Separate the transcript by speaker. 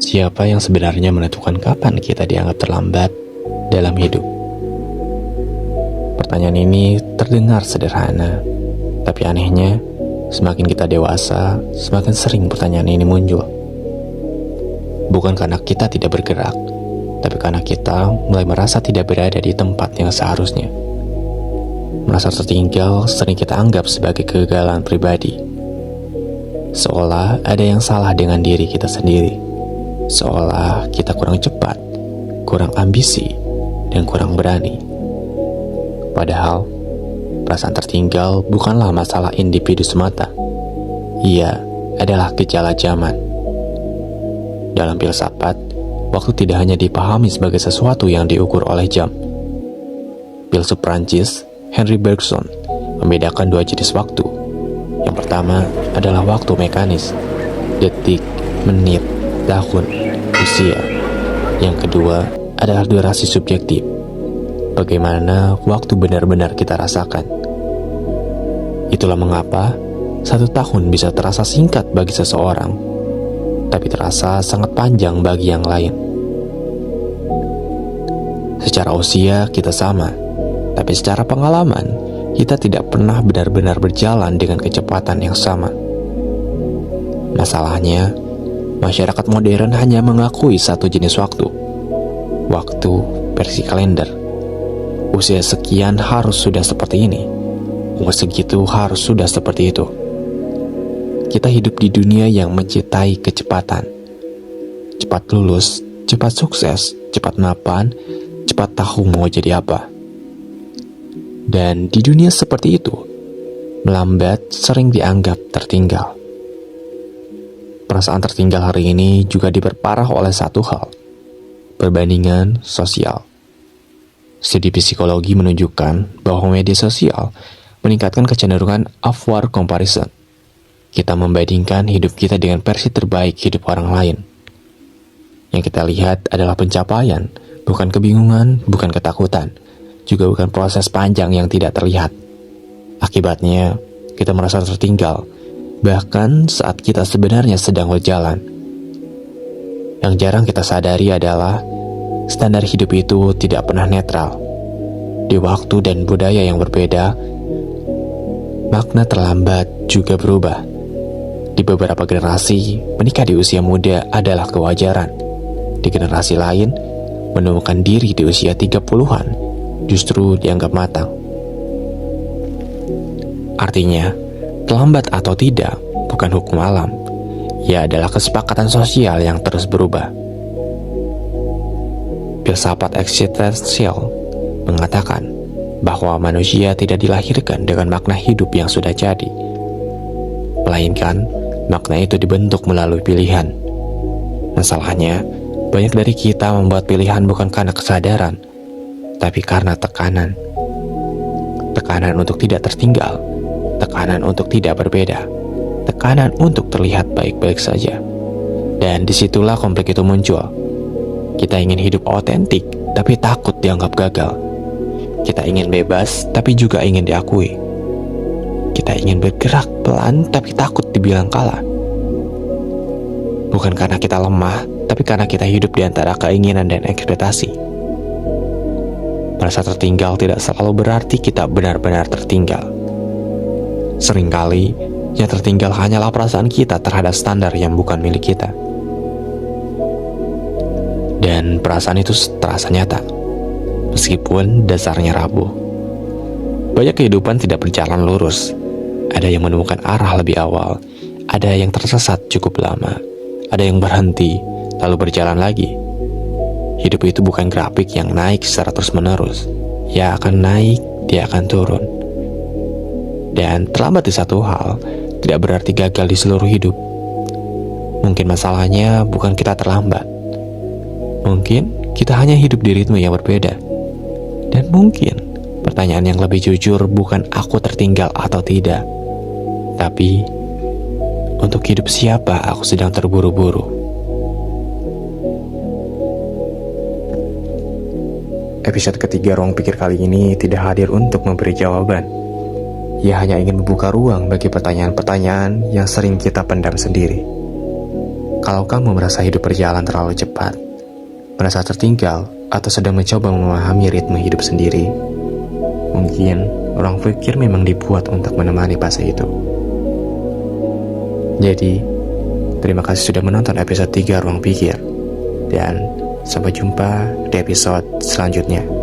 Speaker 1: Siapa yang sebenarnya menentukan kapan kita dianggap terlambat dalam hidup? Pertanyaan ini terdengar sederhana, tapi anehnya, semakin kita dewasa, semakin sering pertanyaan ini muncul. Bukan karena kita tidak bergerak, tapi karena kita mulai merasa tidak berada di tempat yang seharusnya. Merasa tertinggal sering kita anggap sebagai kegagalan pribadi. Seolah ada yang salah dengan diri kita sendiri. Seolah kita kurang cepat, kurang ambisi, dan kurang berani. Padahal, perasaan tertinggal bukanlah masalah individu semata. Ia adalah gejala zaman. Dalam filsafat, waktu tidak hanya dipahami sebagai sesuatu yang diukur oleh jam. Filsuf Prancis, Henri Bergson, membedakan dua jenis waktu. Yang pertama adalah waktu mekanis, detik, menit, tahun, usia. Yang kedua adalah durasi subjektif, bagaimana waktu benar-benar kita rasakan. Itulah mengapa 1 tahun bisa terasa singkat bagi seseorang, tapi terasa sangat panjang bagi yang lain. Secara usia kita sama, tapi secara pengalaman kita tidak pernah benar-benar berjalan dengan kecepatan yang sama. Masalahnya, masyarakat modern hanya mengakui satu jenis waktu. Waktu versi kalender. Usia sekian harus sudah seperti ini. Umur segitu harus sudah seperti itu. Kita hidup di dunia yang mencintai kecepatan. Cepat lulus, cepat sukses, cepat mapan, cepat tahu mau jadi apa. Dan di dunia seperti itu, melambat sering dianggap tertinggal. Perasaan tertinggal hari ini juga diperparah oleh satu hal, perbandingan sosial. Studi psikologi menunjukkan bahwa media sosial meningkatkan kecenderungan upward comparison. Kita membandingkan hidup kita dengan versi terbaik hidup orang lain. Yang kita lihat adalah pencapaian, bukan kebingungan, bukan ketakutan, juga bukan proses panjang yang tidak terlihat. Akibatnya, kita merasa tertinggal, bahkan saat kita sebenarnya sedang berjalan. Yang jarang kita sadari adalah standar hidup itu tidak pernah netral. Di waktu dan budaya yang berbeda, makna terlambat juga berubah. Di beberapa generasi, menikah di usia muda adalah kewajaran. Di generasi lain, menemukan diri di usia 30-an justru dianggap matang. Artinya, terlambat atau tidak bukan hukum alam. Ia adalah kesepakatan sosial yang terus berubah. Filsafat eksistensial mengatakan bahwa manusia tidak dilahirkan dengan makna hidup yang sudah jadi, melainkan makna itu dibentuk melalui pilihan. Masalahnya, banyak dari kita membuat pilihan bukan karena kesadaran, tapi karena tekanan. Tekanan untuk tidak tertinggal, tekanan untuk tidak berbeda, tekanan untuk terlihat baik-baik saja. Dan disitulah konflik itu muncul. Kita ingin hidup otentik, tapi takut dianggap gagal. Kita ingin bebas, tapi juga ingin diakui. Kita ingin bergerak pelan, tapi takut dibilang kalah. Bukan karena kita lemah, tapi karena kita hidup di antara keinginan dan ekspektasi. Merasa tertinggal tidak selalu berarti kita benar-benar tertinggal. Seringkali, yang tertinggal hanyalah perasaan kita terhadap standar yang bukan milik kita. Dan perasaan itu terasa nyata, meskipun dasarnya rapuh. Banyak kehidupan tidak berjalan lurus. Ada yang menemukan arah lebih awal, ada yang tersesat cukup lama, ada yang berhenti, lalu berjalan lagi. Hidup itu bukan grafik yang naik secara terus-menerus. Ia akan naik, dia akan turun. Dan terlambat di satu hal tidak berarti gagal di seluruh hidup. Mungkin masalahnya bukan kita terlambat. Mungkin kita hanya hidup di ritme yang berbeda. Dan mungkin pertanyaan yang lebih jujur bukan aku tertinggal atau tidak, tapi untuk hidup siapa aku sedang terburu-buru. Episode ketiga Ruang Pikir kali ini tidak hadir untuk memberi jawaban. Ia hanya ingin membuka ruang bagi pertanyaan-pertanyaan yang sering kita pendam sendiri. Kalau kamu merasa hidup berjalan terlalu cepat, merasa tertinggal, atau sedang mencoba memahami ritme hidup sendiri, mungkin ruang pikir memang dibuat untuk menemani fase itu. Jadi, terima kasih sudah menonton episode 3 Ruang Pikir, dan sampai jumpa di episode selanjutnya.